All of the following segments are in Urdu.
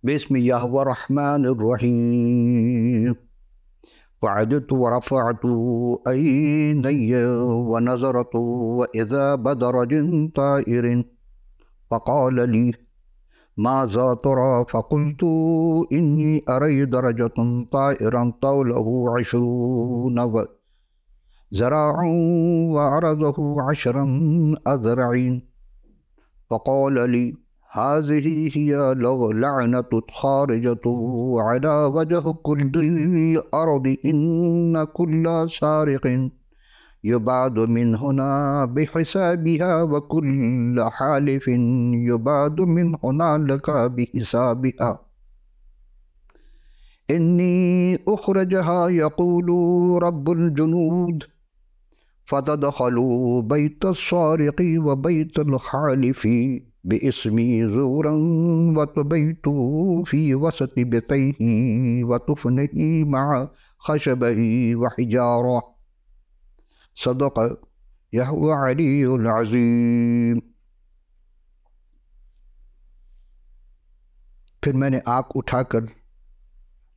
بسم الله الرحمن الرحيم. وعدت ورفعت عيني ونظرت وإذا بدرج طائر فقال لي ماذا ترى؟ فقلت إني أرى درجة طائرا طوله 20 ذراعا وعرضه 10 أذرع. فقال لي هذه هي لعنة خارجة على وجه كل الأرض إن كل سارق يبعد من هنا بحسابها وكل حالف يبعد من هنالك بحسابها. إني أخرجها يقول رب الجنود فتدخلوا بيت السارق وبيت الحالف باسمي زورا وتبيتوا في وسط بيتيه وتفنيه مع خشبه وحجارة. صدق یہو علی العظیم. پھر میں نے آنکھ اٹھا کر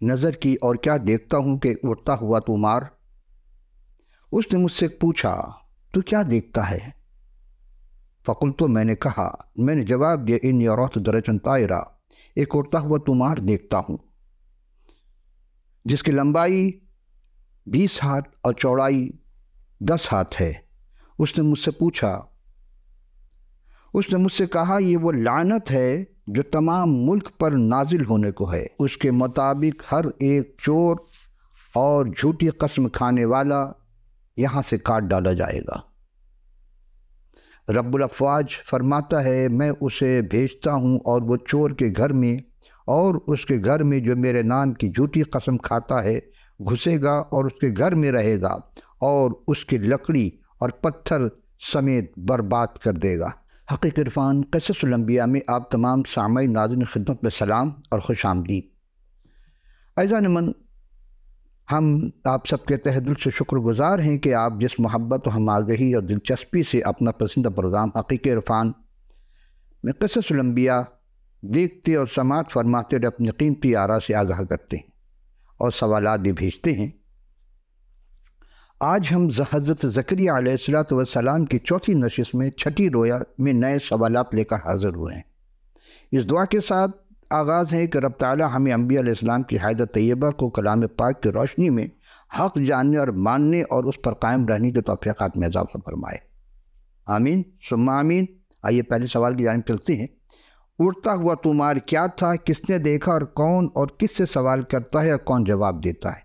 نظر کی اور کیا دیکھتا ہوں کہ اڑتا ہوا طومار. اس نے مجھ سے پوچھا تو کیا دیکھتا ہے؟ فقلت تو میں نے جواب دیا انی اریت درجۃ طائرہ، ایک اڑتا ہوا طومار دیکھتا ہوں جس کی لمبائی 20 ہاتھ اور چوڑائی 10 ہاتھ ہے. اس نے مجھ سے پوچھا، اس نے مجھ سے کہا یہ وہ لعنت ہے جو تمام ملک پر نازل ہونے کو ہے. اس کے مطابق ہر ایک چور اور جھوٹی قسم کھانے والا یہاں سے کاٹ ڈالا جائے گا. رب الافواج فرماتا ہے میں اسے بھیجتا ہوں اور وہ چور کے گھر میں اور اس کے گھر میں جو میرے نام کی جھوٹی قسم کھاتا ہے گھسے گا اور اس کے گھر میں رہے گا اور اس کی لکڑی اور پتھر سمیت برباد کر دے گا. حقیق عرفان قصص الانبیاء میں آپ تمام سامعین ناظرین خدمت میں سلام اور خوش آمدید. عزیزان من، ہم آپ سب کے تہ دل سے شکر گزار ہیں کہ آپ جس محبت و ہم آگہی اور دلچسپی سے اپنا پسندیدہ پروگرام حقیق عرفان میں قصص الانبیاء دیکھتے اور سماعت فرماتے اور اپنی قیمتی آراء سے آگاہ کرتے ہیں اور سوالات بھی بھیجتے ہیں. آج ہم حضرت زکریا علیہ السلام کی چوتھی نشست میں چھٹی رویا میں نئے سوالات لے کر حاضر ہوئے ہیں. اس دعا کے ساتھ آغاز ہے کہ رب تعالی ہمیں انبیاء علیہ السلام کی حیات طیبہ کو کلام پاک کی روشنی میں حق جاننے اور ماننے اور اس پر قائم رہنے کے توفیقات میں اضافہ فرمائے. آمین ثم آمین. آئیے پہلے سوال کی جانب چلتے ہیں. اڑتا ہوا طومار کیا تھا، کس نے دیکھا اور کون اور کس سے سوال کرتا ہے اور کون جواب دیتا ہے؟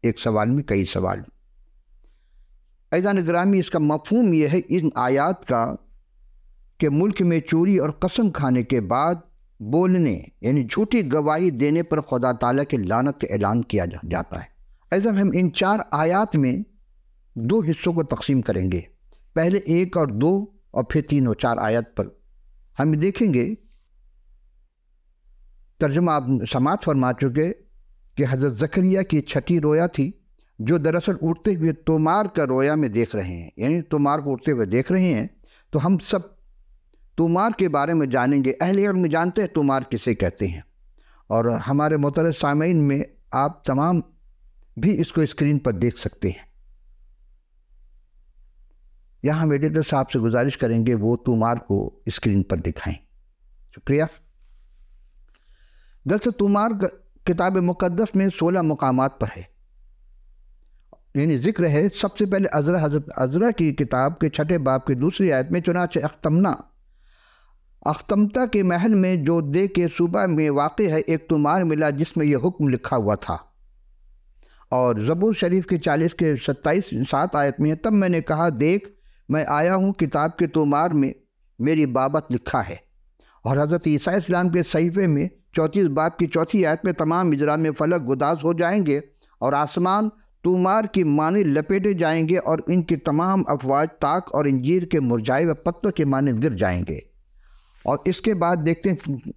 ایک سوال میں کئی سوال. عزیزان گرامی، اس کا مفہوم یہ ہے ان آیات کا کہ ملک میں چوری اور قسم کھانے کے بعد بولنے یعنی جھوٹی گواہی دینے پر خدا تعالیٰ کے لعنت کا اعلان کیا جاتا ہے. عزیزان ہم ان 4 آیات میں 2 حصوں کو تقسیم کریں گے. پہلے 1 اور 2 اور پھر 3 اور 4 آیات پر ہم دیکھیں گے. ترجمہ آپ سماعت فرما چکے کہ حضرت زکریا کی چھٹی رویا تھی جو دراصل اڑتے ہوئے طومار کا رویا میں دیکھ رہے ہیں، یعنی طومار کو اڑتے ہوئے دیکھ رہے ہیں. تو ہم سب طومار کے بارے میں جانیں گے. اہل علم جانتے ہیں طومار کسے کہتے ہیں، اور ہمارے محترم سامعین میں آپ تمام بھی اس کو اسکرین پر دیکھ سکتے ہیں. یہاں ہم ایڈیٹر صاحب سے گزارش کریں گے وہ طومار کو اسکرین پر دکھائیں. شکریہ. دراصل طومار کتاب مقدس میں 16 مقامات پر ہے، یعنی ذکر ہے. سب سے پہلے حضرت عزرا کی کتاب کے 6 باب کی 2 آیت میں چنانچہ اختمتا کے محل میں جو دے کے صوبہ میں واقع ہے ایک طومار ملا جس میں یہ حکم لکھا ہوا تھا. اور زبور شریف کے 40 کے 7 آیت میں تب میں نے کہا دیکھ میں آیا ہوں، کتاب کے طومار میں میری بابت لکھا ہے. اور حضرت عیسیٰ علیہ السلام کے صحیفے میں 34 باب کی 4 آیت میں تمام اجرام میں فلک گداز ہو جائیں گے اور آسمان طومار کی مانند لپیٹے جائیں گے اور ان کی تمام افواج تاک اور انجیر کے مرجھائے ہوئے پتوں کے مانند گر جائیں گے. اور اس کے بعد دیکھتے ہیں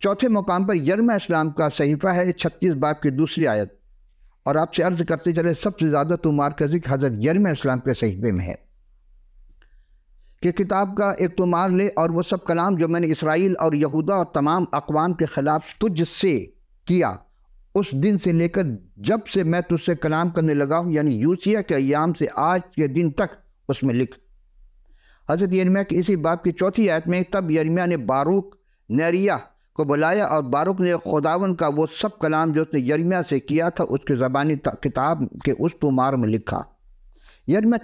4 مقام پر یرمیہ اسلام کا صحیفہ ہے 36 باب کی 2 آیت. اور آپ سے عرض کرتے چلے سب سے زیادہ طومار کا ذکر حضرت یرمیہ اسلام کے صحیفے میں ہے کہ کتاب کا ایک تمار لے اور وہ سب کلام جو میں نے اسرائیل اور یہودا اور تمام اقوام کے خلاف تجھ سے کیا اس دن سے لے کر جب سے میں تجھ سے کلام کرنے لگا ہوں، یعنی یوسیہ کے ایام سے آج کے دن تک اس میں لکھ۔ حضرت یرمیہ کی اسی باب کی 4 آیت میں تب یرمیہ نے باروک نیریہ کو بلایا اور باروک نے خداوند کا وہ سب کلام جو اس نے یرمیہ سے کیا تھا اس کے زبانی کتاب کے اس تمار میں لکھا۔ یرمیہ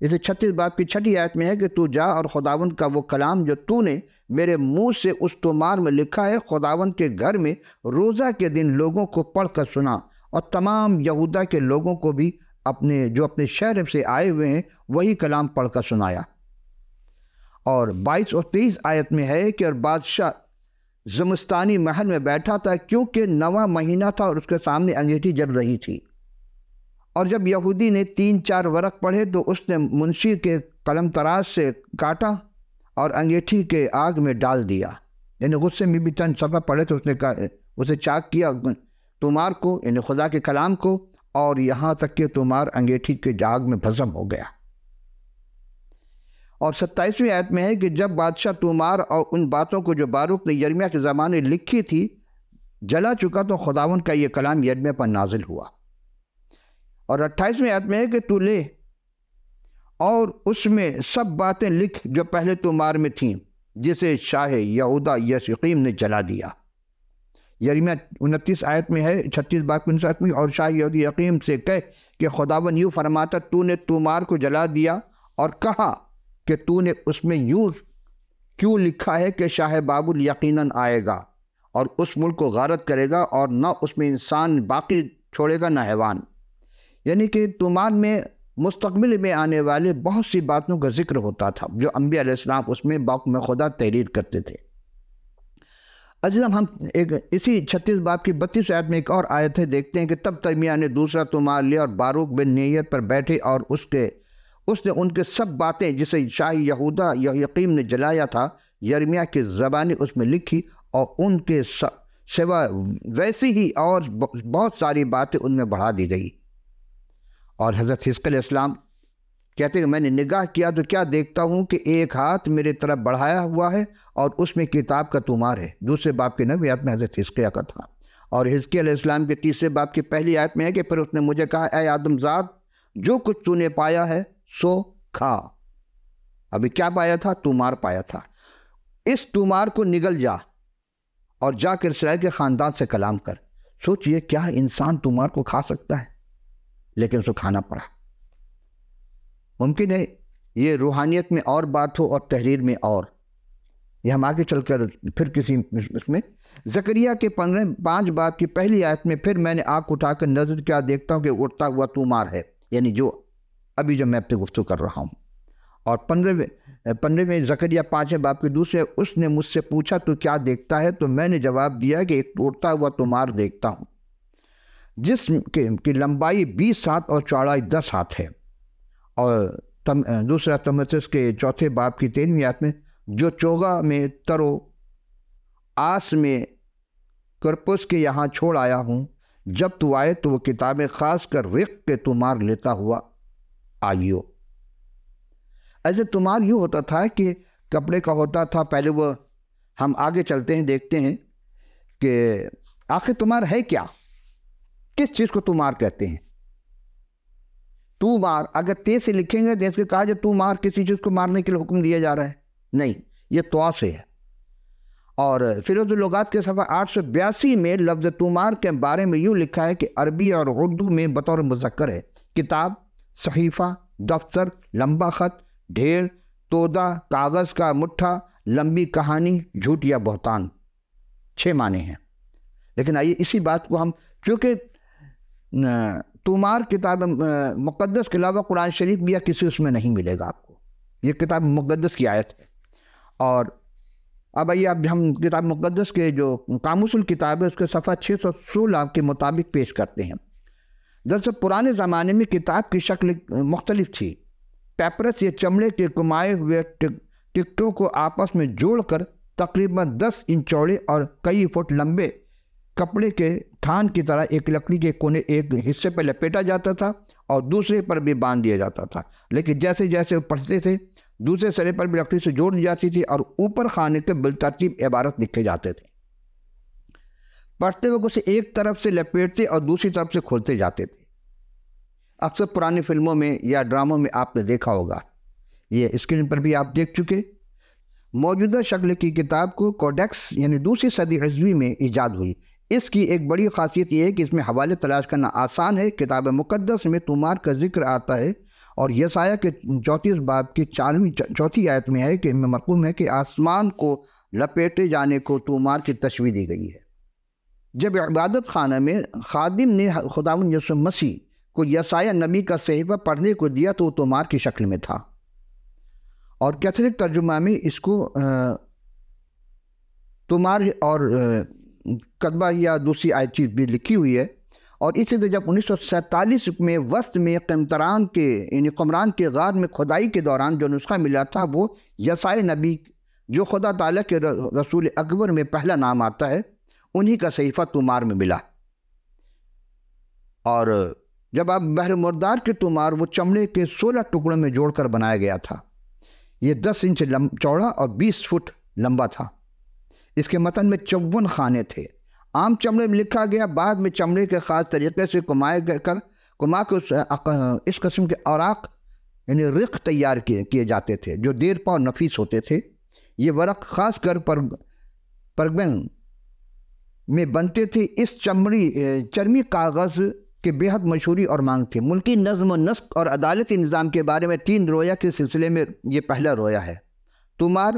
36 باب کی 6 آیت میں ہے کہ تو جا اور خداوند کا وہ کلام جو تو نے میرے منہ سے اس تمار میں لکھا ہے خداوند کے گھر میں روزہ کے دن لوگوں کو پڑھ کر سنا، اور تمام یہودا کے لوگوں کو بھی جو اپنے شہر سے آئے ہوئے ہیں وہی کلام پڑھ کر سنایا۔ اور 22 اور 23 آیت میں ہے کہ اور بادشاہ زمستانی محل میں بیٹھا تھا کیونکہ 9واں مہینہ تھا اور اس کے سامنے انگیٹھی جل رہی تھی، اور جب یہودی نے 3-4 ورق پڑھے تو اس نے منشی کے قلم تراز سے کاٹا اور انگیٹھی کے آگ میں ڈال دیا۔ یعنی غصے میں بھی چند صفحہ پڑھے تو اس نے اسے چاک کیا تمار کو، یعنی خدا کے کلام کو، اور یہاں تک کہ تمار انگیٹھی کے آگ میں بھسم ہو گیا۔ اور 27ویں آیت میں ہے کہ جب بادشاہ تمار اور ان باتوں کو جو باروک نے یرمیہ کے زمانے لکھی تھی جلا چکا تو خداوند کا یہ کلام یرمیہ پر نازل ہوا۔ اور 28ویں آیت میں ہے کہ تو لے اور اس میں سب باتیں لکھ جو پہلے تمار میں تھیں جسے شاہ یہودا یقیم نے جلا دیا۔ یرمیہ 29 آیت میں ہے 36 باب کی 29 آیت میں، اور شاہ یہودا یقیم سے کہہ کہ خداوند یوں فرماتا تو نے تمار کو جلا دیا اور کہا کہ تو نے اس میں یوں کیوں لکھا ہے کہ شاہ بابل یقیناً آئے گا اور اس ملک کو غارت کرے گا اور نہ اس میں انسان باقی چھوڑے گا نہ حیوان۔ یعنی کہ تمار میں مستقبل میں آنے والے بہت سی باتوں کا ذکر ہوتا تھا جو انبیاء علیہ السلام اس میں باقی خدا تحریر کرتے تھے۔ عزیزم، ہم اسی 36 باب کی 32 آیت میں ایک اور آیت ہے دیکھتے ہیں کہ تب یرمیہ نے دوسرا تمار لیا اور باروک بن نیریہ پر بیٹھے اور اس نے ان کے سب باتیں جسے شاہ یہودا یقیم نے جلایا تھا یرمیہ کی زبانی اس میں لکھی، اور ان کے سوا ویسی ہی اور بہت ساری باتیں ان میں بڑھا دی گئی۔ اور حضرت حزقیل علیہ السلام کہتے ہیں کہ میں نے نگاہ کیا تو کیا دیکھتا ہوں کہ ایک ہاتھ میرے طرف بڑھایا ہوا ہے اور اس میں کتاب کا تمار ہے۔ دوسرے باب کے 9ویں آیت میں حضرت حزقیہ کا تھا۔ اور حزقیل علیہ السلام کے 3 باب کی پہلی آیت میں ہے کہ پھر اس نے مجھے کہا اے آدم زاد جو کچھ تو نے پایا ہے سو کھا۔ ابھی کیا پایا تھا؟ تمار پایا تھا۔ اس تمار کو نگل جا اور جا کر اسرائیل کے خاندان سے کلام کر۔ سوچئے کیا انسان تمار کو کھا سکتا ہے؟ لیکن اسے کھانا پڑا۔ ممکن ہے یہ روحانیت میں اور بات ہو اور تحریر میں اور، یہ ہم آگے چل کر پھر کسی اس میں زکریا کے 5 باب کی پہلی آیت میں پھر میں نے آنکھ اٹھا کر نظر کیا دیکھتا ہوں کہ اڑتا ہوا تمار ہے، یعنی جو ابھی جو میں اپنے گفتگو کر رہا ہوں۔ اور 15ویں زکریا 5 باب کے دوسرے اس نے مجھ سے پوچھا تو کیا دیکھتا ہے؟ تو میں نے جواب دیا کہ ایک اڑتا ہوا تمار دیکھتا ہوں جسم کی لمبائی 20 ہاتھ اور چوڑائی 10 ہاتھ ہے۔ اور دوسرا تمسس کے 4 باب کی 13ویں آیت میں جو چوگا میں ترو آس میں کرپس کے یہاں چھوڑ آیا ہوں، جب تو آئے تو وہ کتابیں خاص کر رق کے تمار لیتا ہوا آئیو۔ ایسے تمار یوں ہوتا تھا کہ کپڑے کا ہوتا تھا۔ پہلے وہ ہم آگے چلتے ہیں دیکھتے ہیں کہ آخر تمار ہے کیا، کس چیز کو تمار کہتے ہیں۔ تمار اگر تے سے لکھیں گے تو اس کے کہا جائے تمار کسی چیز کو مارنے کے لیے حکم دیا جا رہا ہے، نہیں، یہ توا سے ہے۔ اور فیروز اللغات کے صفحہ 882 میں لفظ تمار کے بارے میں یوں لکھا ہے کہ عربی اور اردو میں بطور مذکر ہے، کتاب، صحیفہ، دفتر، لمبا خط، ڈھیر، تودا، کاغذ کا مٹھا، لمبی کہانی، جھوٹ یا بہتان۔ 6 معنی ہیں۔ لیکن آئیے اسی بات کو ہم، چونکہ تمار کتاب مقدس کے علاوہ قرآن شریف بھی یا کسی اس میں نہیں ملے گا آپ کو، یہ کتاب مقدس کی آیت ہے۔ اور اب آئیے اب ہم کتاب مقدس کے جو قاموس الکتاب ہے اس کے صفحہ 616 کے مطابق پیش کرتے ہیں۔ دراصل پرانے زمانے میں کتاب کی شکل مختلف تھی۔ پیپرس یا چمڑے کے کمائے ہوئے ٹکٹوں کو آپس میں جوڑ کر تقریباً 10 انچ چوڑے اور کئی فٹ لمبے کپڑے کے تھان کی طرح ایک لکڑی کے کونے ایک حصے پر لپیٹا جاتا تھا اور دوسرے پر بھی باندھ دیا جاتا تھا، لیکن جیسے جیسے وہ پڑھتے تھے دوسرے سرے پر بھی لکڑی سے جوڑ دی جاتی تھی اور اوپر خانے کے بالترتیب عبارت لکھے جاتے تھے۔ پڑھتے وقت اسے ایک طرف سے لپیٹتے اور دوسری طرف سے کھولتے جاتے تھے۔ اکثر پرانی فلموں میں یا ڈراموں میں آپ نے دیکھا ہوگا، یہ اسکرین پر بھی آپ دیکھ چکے۔ موجودہ شکل کی کتاب کو کوڈیکس یعنی دوسری صدی عیسوی میں ایجاد ہوئی۔ اس کی ایک بڑی خاصیت یہ ہے کہ اس میں حوالے تلاش کرنا آسان ہے۔ کتاب مقدس میں طومار کا ذکر آتا ہے اور یسایہ کے 34 باب کی 4ویں آیت میں ہے کہ مرقوم ہے کہ آسمان کو لپیٹے جانے کو طومار کی تشبیہ دی گئی ہے۔ جب عبادت خانہ میں خادم نے خداوند یسوع مسیح کو یسایہ نبی کا صحیفہ پڑھنے کو دیا تو وہ طومار کی شکل میں تھا، اور کیتھولک ترجمہ میں اس کو طومار اور کتبہ یا دوسری آیت چیز بھی لکھی ہوئی ہے۔ اور اسی طرح جب 1947 میں وسط میں قمران کے غار میں کھدائی کے دوران جو نسخہ ملا تھا وہ یسایہ نبی جو خدا تعالیٰ کے رسول اکبر میں پہلا نام آتا ہے انہی کا صحیفہ طومار میں ملا۔ اور جب آپ بحر مردار کے طومار وہ چمڑے کے 16 ٹکڑوں میں جوڑ کر بنایا گیا تھا۔ یہ 10 انچ چوڑا اور 20 فٹ لمبا تھا۔ اس کے متن میں 54 خانے تھے۔ عام چمڑے میں لکھا گیا، بعد میں چمڑے کے خاص طریقے سے کما کے اس قسم کے اوراق یعنی رق تیار کیے جاتے تھے جو دیر پا اور نفیس ہوتے تھے۔ یہ ورق خاص کر پرگمن میں بنتے تھے۔ اس چرمی کاغذ کے بے حد مشہوری اور مانگ تھی۔ ملکی نظم و نسق اور عدالتی نظام کے بارے میں 3 رویا کے سلسلے میں یہ پہلا رویا ہے۔ طومار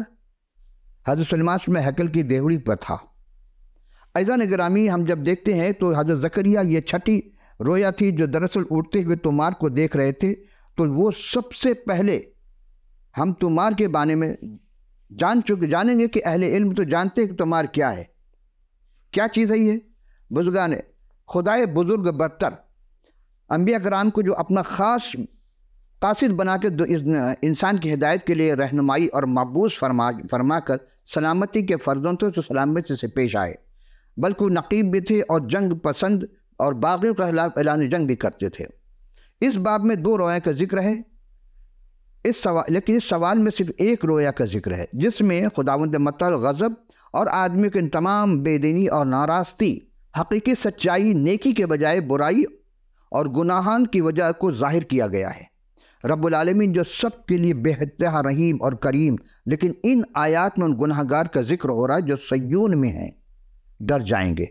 حضرت سلیمان میں ہیکل کی دیوڑی پر تھا۔ عزیزان گرامی، ہم جب دیکھتے ہیں تو حضرت زکریا یہ 6ٹھی رویا تھی جو دراصل اٹھتے ہوئے طومار کو دیکھ رہے تھے، تو وہ سب سے پہلے ہم طومار کے بارے میں جانیں گے کہ اہل علم تو جانتے ہیں کہ طومار کیا ہے، کیا چیز ہے یہ۔ بزرگان خدائے بزرگ برتر انبیاء کرام کو جو اپنا خاص قاصد بنا کے انسان کی ہدایت کے لیے رہنمائی اور مبعوث فرما کر سلامتی کے فرزندوں سے سلامتی سے پیش آئے، بلکہ وہ نقیب بھی تھے اور جنگ پسند اور باغیوں کے خلاف اعلان جنگ بھی کرتے تھے۔ اس باب میں 2 رویا کا ذکر ہے، لیکن اس سوال میں صرف ایک رویا کا ذکر ہے جس میں خداوند متعال غضب اور آدمی کے تمام بے دینی اور ناراستی، حقیقی سچائی نیکی کے بجائے برائی اور گناہان کی وجہ کو ظاہر کیا گیا ہے۔ رب العالمین جو سب کے لیے بے انتہا رحیم اور کریم، لیکن ان آیات میں ان گناہ گار کا ذکر ہو رہا ہے جو صیون میں ہیں، ڈر جائیں گے،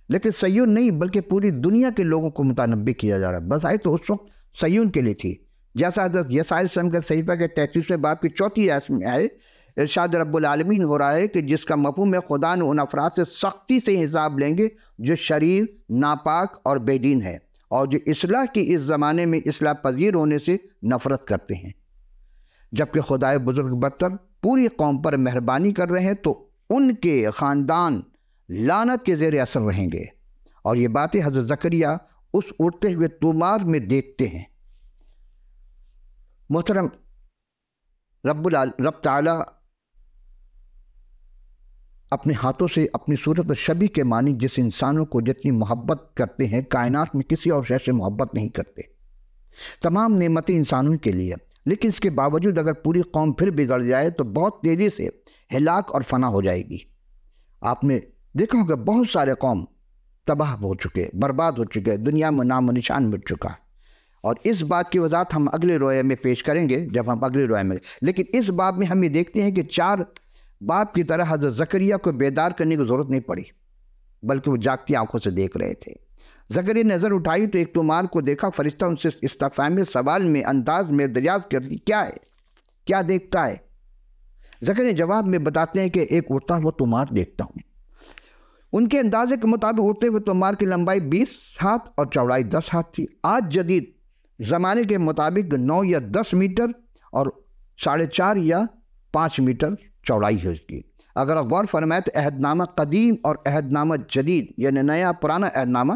لیکن صیون نہیں بلکہ پوری دنیا کے لوگوں کو متنبہ کیا جا رہا ہے۔ بظاہر تو اس وقت صیون کے لیے تھی، جیسا حضرت یسایہ السلام کے صحیفہ کے 33ویں باب کی 4 آیت میں آئے، ارشاد رب العالمین ہو رہا ہے کہ جس کا مفہوم ہے خدا نے ان افراد سے سختی سے حساب لیں گے جو شریر، ناپاک اور بے دین ہے، اور جو اصلاح کی اس زمانے میں اصلاح پذیر ہونے سے نفرت کرتے ہیں۔ جبکہ خدائے بزرگ برتر پوری قوم پر مہربانی کر رہے ہیں تو ان کے خاندان لعنت کے زیر اثر رہیں گے، اور یہ باتیں حضرت زکریا اس اٹھتے ہوئے طومار میں دیکھتے ہیں۔ محترم، رب تعالیٰ اپنے ہاتھوں سے اپنی صورت و شبیہ کے معنی جس انسانوں کو جتنی محبت کرتے ہیں، کائنات میں کسی اور شے سے محبت نہیں کرتے۔ تمام نعمتیں انسانوں کے لیے، لیکن اس کے باوجود اگر پوری قوم پھر بگڑ جائے تو بہت تیزی سے ہلاک اور فنا ہو جائے گی۔ آپ نے دیکھا ہوگا بہت سارے قوم تباہ ہو چکے، برباد ہو چکے، دنیا میں نام و نشان مٹ چکا، اور اس بات کی وضاحت ہم اگلے روئے میں پیش کریں گے جب ہم اگلے روئے میں، لیکن اس باب میں ہم یہ دیکھتے ہیں کہ 4 باب کی طرح حضرت زکریا کو بیدار کرنے کی ضرورت نہیں پڑی، بلکہ وہ جاگتی آنکھوں سے دیکھ رہے تھے۔ زکریا نے نظر اٹھائی تو ایک طومار کو دیکھا۔ فرشتہ ان سے استفہامی سوال میں انداز میں دریافت کرتی، کیا ہے، کیا دیکھتا ہے؟ زکریا جواب میں بتاتے ہیں کہ ایک اڑتا ہوا طومار دیکھتا ہوں۔ ان کے اندازے کے مطابق اڑتے ہوئے طومار کی لمبائی 20 ہاتھ اور چوڑائی 10 ہاتھ تھی۔ آج جدید زمانے کے مطابق 9 یا 10 میٹر اور 4.5 یا 5 میٹر چوڑائی ہے اس کی۔ اگر آپ غور فرمائے تو عہد نامہ قدیم اور عہد نامہ جدید یعنی نیا پرانا عہد نامہ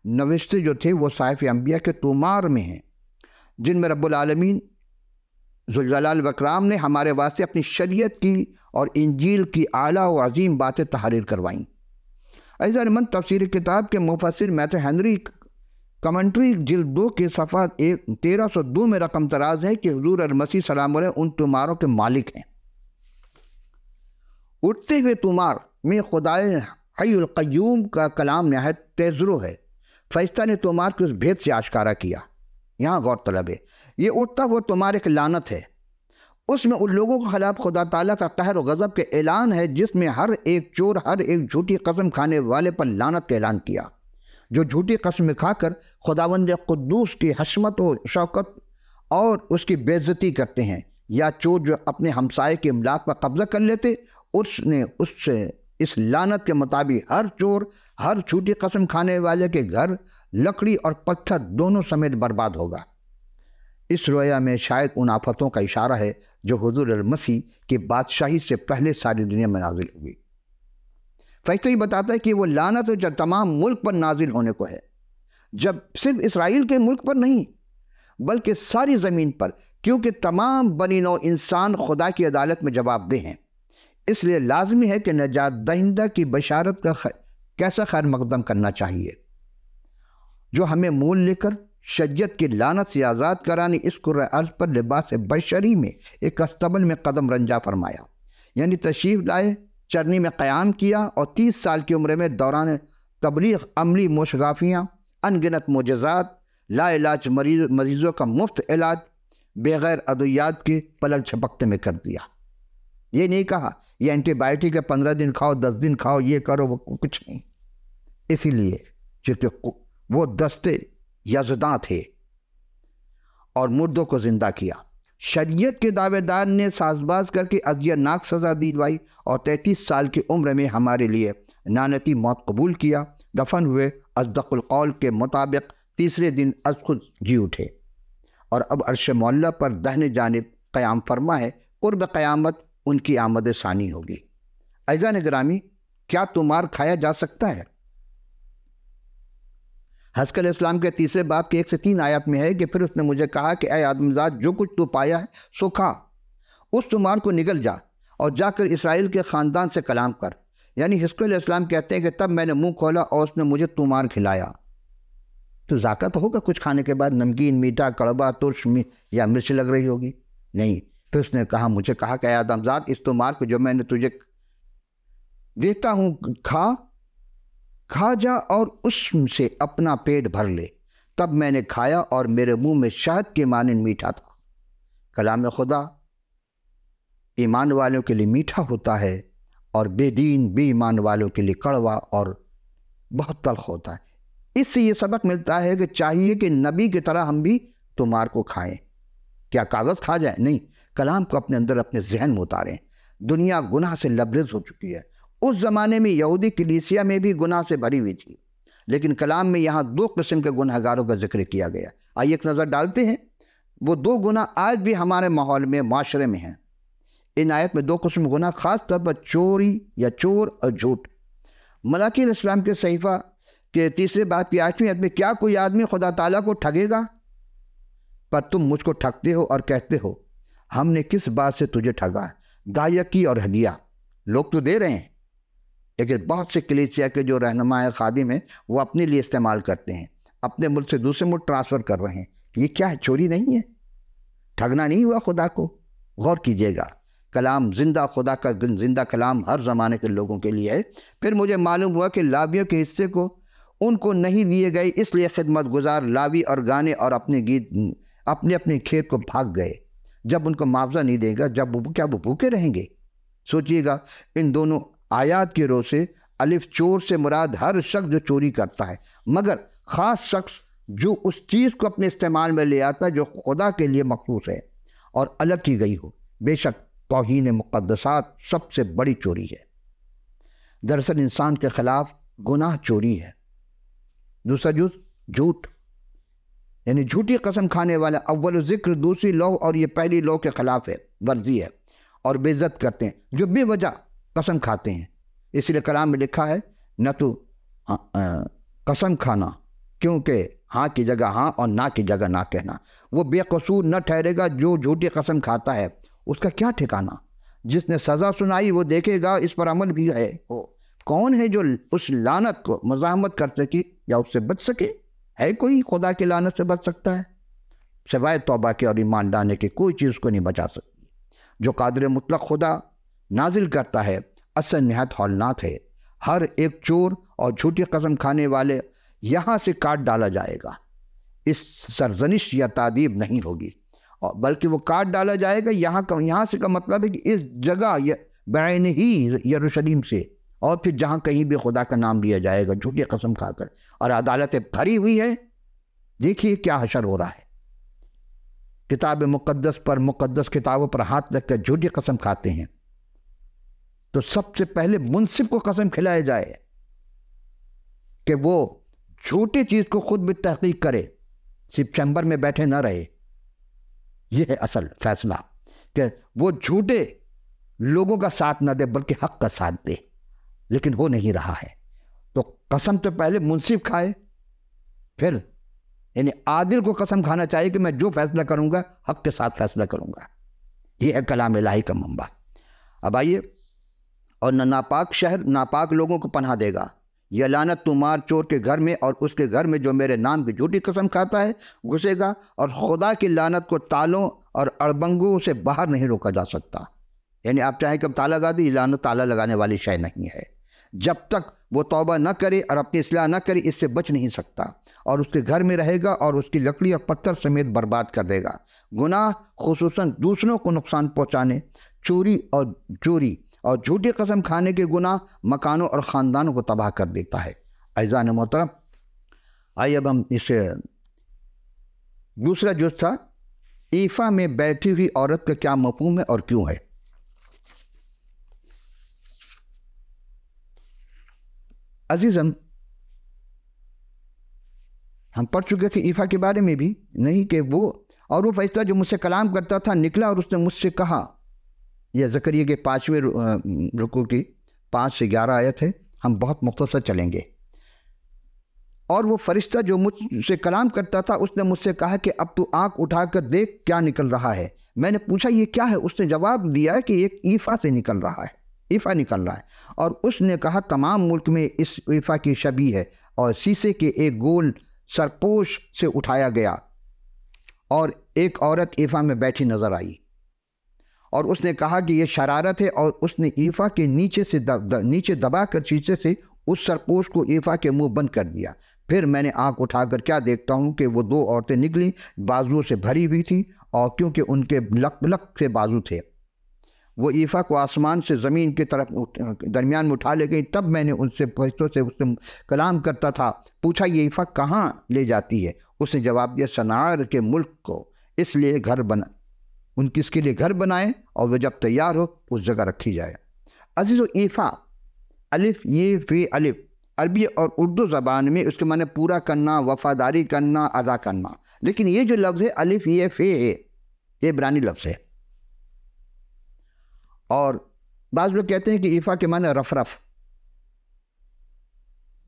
نوشتے جو تھے وہ صحائف انبیاء کے طومار میں ہیں، جن میں رب العالمین ذوالجلال والاکرام نے ہمارے واسطے اپنی شریعت کی اور انجیل کی اعلیٰ و عظیم باتیں تحریر کروائیں۔ عزیزان من، تفسیر کتاب کے مفسر میتھیو ہنری کمنٹری جلد 2 کے صفحہ 1302 میں رقم تراز ہے کہ حضور المسیح سلام علیہ ان تمہاروں کے مالک ہیں۔ اٹھتے ہوئے تمہار میں خدائے حی القیوم کا کلام نہایت تیزرو ہے، فرشتہ نے تمہار کو اس بھید سے آشکارا کیا۔ یہاں غور طلب ہے، یہ اٹھتا ہوا تمہار ایک لعنت ہے، اس میں ان لوگوں کے خلاف خدا تعالیٰ کا قہر و غضب کے اعلان ہے جس میں ہر ایک چور، ہر ایک جھوٹی قسم کھانے والے پر لعنت کا اعلان کیا، جو جھوٹی قسم کھا کر خداوند قدوس کی حشمت و شوکت اور اس کی بے عزتی کرتے ہیں، یا چور جو اپنے ہمسائے کے املاک پر قبضہ کر لیتے، اس لعنت کے مطابق ہر چور، ہر جھوٹی قسم کھانے والے کے گھر لکڑی اور پتھر دونوں سمیت برباد ہوگا۔ اس رویا میں شاید ان آفتوں کا اشارہ ہے جو حضور المسیح کی بادشاہی سے پہلے ساری دنیا میں نازل ہوئی۔ فرشتہ یہ بتاتا ہے کہ وہ لعنت جو تمام ملک پر نازل ہونے کو ہے، جب صرف اسرائیل کے ملک پر نہیں بلکہ ساری زمین پر، کیونکہ تمام بنی نوع انسان خدا کی عدالت میں جواب دہ ہیں۔ اس لیے لازمی ہے کہ نجات دہندہ کی بشارت کا کیسا خیر مقدم کرنا چاہیے، جو ہمیں مول لے کر شریعت کی لعنت سے آزاد کرانی اس کرۂ ارض پر لباس بشری میں ایک استبل میں قدم رنجا فرمایا، یعنی تشریف لائے، چرنی میں قیام کیا، اور 30 سال کی عمر میں دوران تبلیغ عملی موشگافیاں، ان گنت معجزات، لا علاج مریضوں کا مفت علاج بغیر ادویات کے پلک جھپکتے میں کر دیا۔ یہ نہیں کہا یہ اینٹی بائیوٹک ہے 15 دن کھاؤ، 10 دن کھاؤ، یہ کرو، وہ کچھ نہیں۔ اسی لیے چونکہ وہ دستے یزداں تھے اور مردوں کو زندہ کیا، شریعت کے دعوے دار نے ساز باز کر کے اذیتناک سزا دلوائی اور 33 سال کی عمر میں ہمارے لیے لعنتی موت قبول کیا، دفن ہوئے، اصدق القول کے مطابق تیسرے دن از خود جی اٹھے، اور اب عرش معلیٰ پر دہنے جانب قیام فرما ہے، قرب قیامت ان کی آمد ثانی ہوگی۔ عزیزان گرامی، کیا تمہار کھایا جا سکتا ہے؟ حزقیل علیہ السلام کے 3 باب کے 1 سے 3 آیات میں ہے کہ پھر اس نے مجھے کہا کہ اے آدمزاد، جو کچھ تو پایا ہے سو کھا، اس تمہار کو نگل جا اور جا کر اسرائیل کے خاندان سے کلام کر۔ یعنی حزقیل علیہ السلام کہتے ہیں کہ تب میں نے منہ کھولا اور اس نے مجھے تمہار کھلایا۔ تو ذائقہ تو ہوگا کچھ کھانے کے بعد، نمکین، میٹھا، کڑوا، ترش یا مرچ لگ رہی ہوگی؟ نہیں۔ پھر اس نے مجھے کہا کہ اے آدمزاد، اس تمہار کو جو میں نے تجھے دیتا ہوں کھا جا اور اس سے اپنا پیٹ بھر لے۔ تب میں نے کھایا اور میرے منہ میں شہد کے مانند میٹھا تھا۔ کلام خدا ایمان والوں کے لیے میٹھا ہوتا ہے اور بے دین بے ایمان والوں کے لیے کڑوا اور بہت تلخ ہوتا ہے۔ اس سے یہ سبق ملتا ہے کہ چاہیے کہ نبی کی طرح ہم بھی تمہار کو کھائیں۔ کیا کاغذ کھا جائیں؟ نہیں، کلام کو اپنے اندر اپنے ذہن میں اتاریں۔ دنیا گناہ سے لبریز ہو چکی ہے۔ اس زمانے میں یہودی کلیسیا میں بھی گناہ سے بھری ہوئی تھی، لیکن کلام میں یہاں 2 قسم کے گناہ گاروں کا ذکر کیا گیا۔ آئیے ایک نظر ڈالتے ہیں، وہ 2 گناہ آج بھی ہمارے ماحول میں، معاشرے میں ہیں۔ ان آیت میں 2 قسم گناہ، خاص طور پر چوری یا چور اور جھوٹ۔ ملاکی علیہ السلام کے صحیفہ کے 3 باب کی 8ویں آیت میں، کیا کوئی آدمی خدا تعالیٰ کو ٹھگے گا؟ پر تم مجھ کو ٹھگتے ہو اور کہتے ہو ہم نے کس بات سے تجھے ٹھگا؟ دائیکی اور ہدیہ لوگ تو دے رہے ہیں، لیکن بہت سے کلیسیا کے جو رہنما خادم ہیں وہ اپنے لیے استعمال کرتے ہیں، اپنے ملک سے دوسرے ملک ٹرانسفر کر رہے ہیں۔ یہ کیا ہے؟ چوری نہیں ہے، ٹھگنا نہیں ہوا خدا کو۔ غور کیجئے گا، کلام زندہ، خدا کا زندہ کلام ہر زمانے کے لوگوں کے لیے ہے۔ پھر مجھے معلوم ہوا کہ لاویوں کے حصے کو ان کو نہیں دیے گئے، اس لیے خدمت گزار لاوی اور گانے اور اپنے گیت اپنے کھیت کو بھاگ گئے۔ جب ان کو معاوضہ نہیں دے گا، کیا وہ بھوکے رہیں گے؟ سوچئے گا، ان دونوں آیات کی رو سے الف چور سے مراد ہر شخص جو چوری کرتا ہے، مگر خاص شخص جو اس چیز کو اپنے استعمال میں لے آتا ہے جو خدا کے لیے مخصوص ہے اور الگ کی گئی ہو۔ بے شک توہین مقدسات سب سے بڑی چوری ہے۔ دراصل انسان کے خلاف گناہ چوری ہے۔ دوسرا جز جھوٹ، یعنی جھوٹی قسم کھانے والا اول ذکر دوسری لو اور یہ پہلی لو کے خلاف ہے، ورزی ہے، اور بے عزت کرتے ہیں جو بے وجہ قسم کھاتے ہیں۔ اس لیے کلام میں لکھا ہے، نہ تو قسم کھانا، کیونکہ ہاں کی جگہ ہاں اور نہ کی جگہ نہ کہنا۔ وہ بے قصور نہ ٹھہرے گا جو جھوٹی قسم کھاتا ہے، اس کا کیا ٹھکانہ؟ جس نے سزا سنائی وہ دیکھے گا، اس پر عمل بھی ہے۔ کون ہے جو اس لعنت کو مزاحمت کر سکے یا اس سے بچ سکے؟ ہے کوئی خدا کی لعنت سے بچ سکتا ہے؟ سوائے توبہ کے اور ایمان لانے کے کوئی چیز کو نہیں بچا سکتی۔ جو قادر مطلق خدا نازل کرتا ہے اصل نہایت ہولناک ہے۔ ہر ایک چور اور جھوٹی قسم کھانے والے یہاں سے کاٹ ڈالا جائے گا۔ اس سرزنش یا تعذیب نہیں ہوگی، اور بلکہ وہ کاٹ ڈالا جائے گا۔ یہاں سے کا مطلب ہے کہ اس جگہ بعین ہی یروشلم سے، اور پھر جہاں کہیں بھی خدا کا نام لیا جائے گا جھوٹی قسم کھا کر، اور عدالتیں بھری ہوئی ہے۔ دیکھیے کیا حشر ہو رہا ہے۔ کتاب مقدس پر، مقدس کتابوں پر ہاتھ رکھ کر جھوٹی قسم کھاتے ہیں، تو سب سے پہلے منصف کو قسم کھلائے جائے کہ وہ جھوٹی چیز کو خود بھی تحقیق کرے، صرف چیمبر میں بیٹھے نہ رہے۔ یہ ہے اصل فیصلہ، کہ وہ جھوٹے لوگوں کا ساتھ نہ دے بلکہ حق کا ساتھ دے، لیکن ہو نہیں رہا ہے۔ تو قسم تو پہلے منصف کھائے، پھر یعنی عادل کو قسم کھانا چاہیے کہ میں جو فیصلہ کروں گا حق کے ساتھ فیصلہ کروں گا۔ یہ ہے کلام الہی کا منبع۔ اب آئیے، اور نہ ناپاک شہر ناپاک لوگوں کو پناہ دے گا۔ یہ لعنت تمہار چور کے گھر میں اور اس کے گھر میں جو میرے نام کی جھوٹی قسم کھاتا ہے گھسے گا، اور خدا کی لعنت کو تالوں اور اڑبنگوں سے باہر نہیں روکا جا سکتا۔ یعنی آپ چاہیں کہ اب تالا لگا دی، لعنت تالا لگانے والی شے نہیں ہے۔ جب تک وہ توبہ نہ کرے اور اپنی اصلاح نہ کرے اس سے بچ نہیں سکتا، اور اس کے گھر میں رہے گا اور اس کی لکڑی اور پتھر سمیت برباد کر دے گا۔ گناہ خصوصاً دوسروں کو نقصان پہنچانے، چوری اور جھوٹی قسم کھانے کے گناہ مکانوں اور خاندانوں کو تباہ کر دیتا ہے۔ اعزان محترم، آئیے اب ہم اس دوسرا جز تھا، ایفا میں بیٹھی ہوئی عورت کا کیا مفہوم ہے اور کیوں ہے۔ عزیزم، ہم پڑھ چکے تھے ایفا کے بارے میں بھی، نہیں کہ وہ فرشتہ جو مجھ سے کلام کرتا تھا نکلا اور اس نے مجھ سے کہا۔ یہ زکریا کے 5ویں رکوع کی 5 سے 11 آیت ہے، ہم بہت مختصر چلیں گے۔ اور وہ فرشتہ جو مجھ سے کلام کرتا تھا اس نے مجھ سے کہا کہ اب تو آنکھ اٹھا کر دیکھ کیا نکل رہا ہے۔ میں نے پوچھا یہ کیا ہے؟ اس نے جواب دیا کہ ایک ایفا سے نکل رہا ہے، ایفا نکل رہا ہے۔ اور اس نے کہا تمام ملک میں اس ایفا کی شبیہ ہے، اور شیشے کے ایک گول سرپوش سے اٹھایا گیا، اور ایک عورت ایفا میں بیٹھی نظر آئی، اور اس نے کہا کہ یہ شرارت ہے، اور اس نے ایفا کے نیچے دبا کر شیشے سے اس سرپوش کو ایفا کے منہ بند کر دیا۔ پھر میں نے آنکھ اٹھا کر کیا دیکھتا ہوں کہ وہ 2 عورتیں نکلیں، بازوؤں سے بھری ہوئی تھی، اور کیونکہ ان کے لک سے بازو تھے، وہ ایفا کو آسمان سے زمین کی طرف درمیان میں اٹھا لے گئی۔ تب میں نے ان سے فرشتوں سے اس سے کلام کرتا تھا پوچھا یہ ایفا کہاں لے جاتی ہے؟ اس نے جواب دیا صنعار کے ملک کو، اس لیے کس کے لیے گھر بنائیں، اور وہ جب تیار ہو اس جگہ رکھی جائے۔ عزیزو، ایفا الف یہ فی الف عربی اور اردو زبان میں اس کے معنی پورا کرنا، وفاداری کرنا، ادا کرنا، لیکن یہ جو لفظ ہے الف یہ فی ہے، یہ عبرانی لفظ ہے۔ اور بعض لوگ کہتے ہیں کہ ایفا کے معنی رفرف،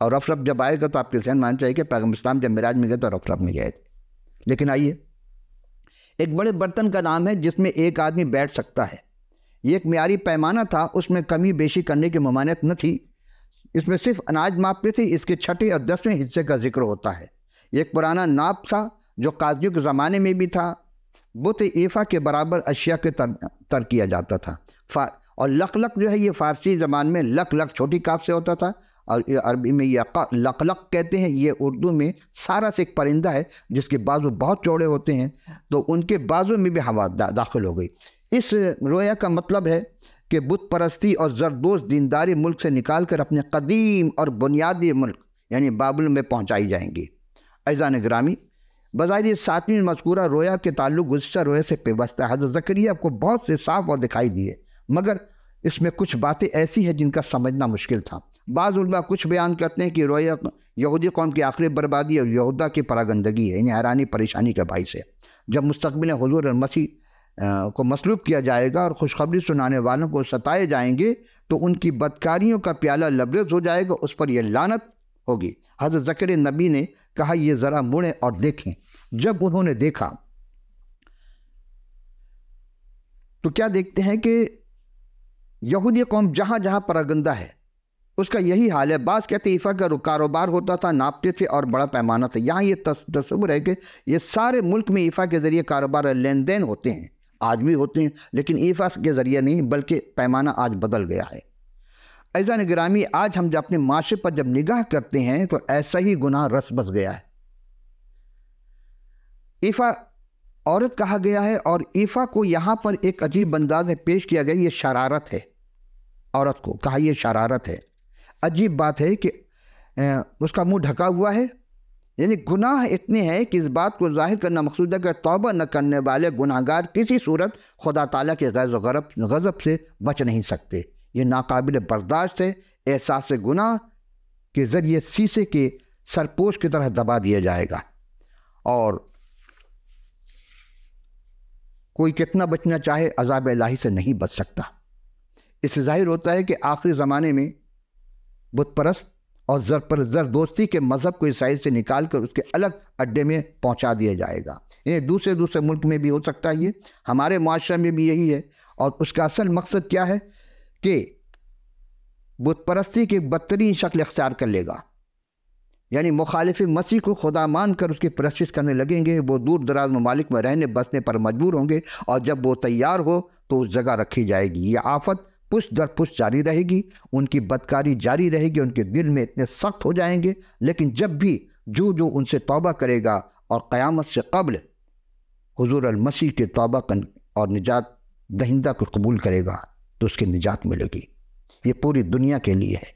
اور رفرف جب آئے گا تو آپ کے ذہن مان چاہیے کہ پیغمبر اسلام جب معراج میں گئے تو رفرف میں گئے تھے۔ لیکن آئیے، ایک بڑے برتن کا نام ہے جس میں ایک آدمی بیٹھ سکتا ہے۔ یہ ایک معیاری پیمانہ تھا، اس میں کمی بیشی کرنے کی ممانعت نہ تھی، اس میں صرف اناج ماپتے تھے۔ اس کے 6 اور 10ویں حصے کا ذکر ہوتا ہے۔ یہ ایک پرانا ناپ تھا جو قاضیوں کے زمانے میں بھی تھا۔ بت ایفا کے برابر اشیاء کے تر کیا جاتا تھا۔ اور لق جو ہے یہ فارسی زبان میں لق چھوٹی کاف سے ہوتا تھا، اور عربی میں یہ لق کہتے ہیں۔ یہ اردو میں سارا سے ایک پرندہ ہے جس کے بازو بہت چوڑے ہوتے ہیں، تو ان کے بازو میں بھی ہوا داخل ہو گئی۔ اس رویا کا مطلب ہے کہ بت پرستی اور زردوز دینداری ملک سے نکال کر اپنے قدیم اور بنیادی ملک یعنی بابل میں پہنچائی جائیں گی۔ عزیزان گرامی، بظاہر 7ویں مذکورہ رویا کے تعلق گزشتہ رویا سے پیوستہ ہے۔ حضرت زکریا کو بہت سے صاف اور دکھائی دیے، مگر اس میں کچھ باتیں ایسی ہیں جن کا سمجھنا مشکل تھا۔ بعض علماء کچھ بیان کرتے ہیں کہ رویا یہودی قوم کی آخری بربادی اور یہودا کی پراگندگی ہے، یعنی حیرانی پریشانی کا باعث ہے۔ جب مستقبل حضور المسیح کو مصلوب کیا جائے گا اور خوشخبری سنانے والوں کو ستائے جائیں گے تو ان کی بدکاریوں کا پیالہ لبریز ہو جائے گا، اس پر یہ لعنت ہوگی۔ حضرت زکریا نبی نے کہا یہ ذرا مڑیں اور دیکھیں۔ جب انہوں نے دیکھا تو کیا دیکھتے ہیں کہ یہودی قوم جہاں جہاں پراگندہ ہے، اس کا یہی حال ہے۔ بعض کہتے ہیں ایفا کا کاروبار ہوتا تھا، ناپتے تھے اور بڑا پیمانہ تھا۔ یہاں یہ تصور ہے کہ یہ سارے ملک میں ایفا کے ذریعے کاروبار لین دین ہوتے ہیں، آج بھی ہوتے ہیں، لیکن ایفا کے ذریعے نہیں بلکہ پیمانہ آج بدل گیا ہے۔ عزیزان گرامی، آج ہم جب اپنے معاشرے پر جب نگاہ کرتے ہیں تو ایسا ہی گناہ رس بس گیا ہے۔ ایفا عورت کہا گیا ہے، اور ایفا کو یہاں پر ایک عجیب انداز میں پیش کیا گیا، یہ شرارت ہے۔ عورت کو کہا یہ شرارت ہے۔ عجیب بات ہے کہ اس کا منہ ڈھکا ہوا ہے، یعنی گناہ اتنے ہیں کہ اس بات کو ظاہر کرنا مقصود ہے کہ توبہ نہ کرنے والے گناہگار کسی صورت خدا تعالیٰ کے غضب سے بچ نہیں سکتے۔ یہ ناقابل برداشت ہے۔ احساس گناہ کے ذریعے سیسے کے سرپوش کی طرح دبا دیا جائے گا، اور کوئی کتنا بچنا چاہے عذاب الہی سے نہیں بچ سکتا۔ اس سے ظاہر ہوتا ہے کہ آخری زمانے میں بت پرست اور زر دوستی کے مذہب کو عیسائی سے نکال کر اس کے الگ اڈے میں پہنچا دیا جائے گا۔ یعنی دوسرے ملک میں بھی ہو سکتا ہے، یہ ہمارے معاشرے میں بھی یہی ہے۔ اور اس کا اصل مقصد کیا ہے کہ بت پرستی کی بدترین شکل اختیار کر لے گا، یعنی مخالف مسیح کو خدا مان کر اس کی پرستش کرنے لگیں گے۔ وہ دور دراز ممالک میں رہنے بسنے پر مجبور ہوں گے، اور جب وہ تیار ہو تو اس جگہ رکھی جائے گی۔ یہ آفت پشت در پشت جاری رہے گی، ان کی بدکاری جاری رہے گی، ان کے دل میں اتنے سخت ہو جائیں گے، لیکن جب بھی جو ان سے توبہ کرے گا اور قیامت سے قبل حضور المسیح کے توبہ اور نجات دہندہ کو قبول کرے گا تو اس کی نجات ملے گی۔ یہ پوری دنیا کے لیے ہے۔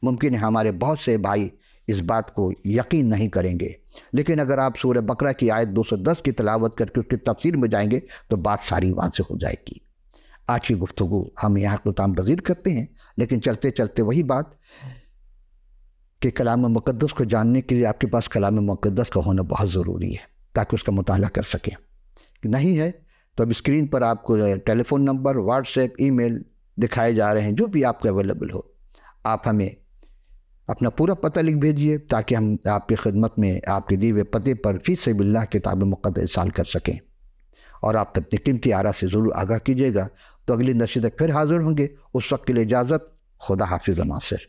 ممکن ہے ہمارے بہت سے بھائی اس بات کو یقین نہیں کریں گے، لیکن اگر آپ سورہ بقرہ کی آیت 210 کی تلاوت کر کے اس کی تفسیر میں جائیں گے تو بات ساری واضح ہو جائے گی۔ آج کی گفتگو ہم یہاں اختتام پذیر کرتے ہیں، لیکن چلتے چلتے وہی بات کہ کلام مقدس کو جاننے کے لیے آپ کے پاس کلام مقدس کا ہونا بہت ضروری ہے تاکہ اس کا مطالعہ کر سکیں۔ نہیں ہے تو اب اسکرین پر آپ کو ٹیلی فون نمبر، واٹس ایپ، ای میل دکھائے جا رہے ہیں، جو بھی آپ کو اویلیبل ہو، آپ ہمیں اپنا پورا پتہ لکھ بھیجیے تاکہ ہم آپ کی خدمت میں آپ کے دیے ہوئے پتے پر فی سبیل اللہ کتاب مقدس ارسال کر سکیں۔ اور آپ اپنی قیمتی آرا سے ضرور آگاہ کیجیے گا۔ تو اگلی نشست پھر حاضر ہوں گے، اس وقت کے لیے اجازت، خدا حافظ و ناصر۔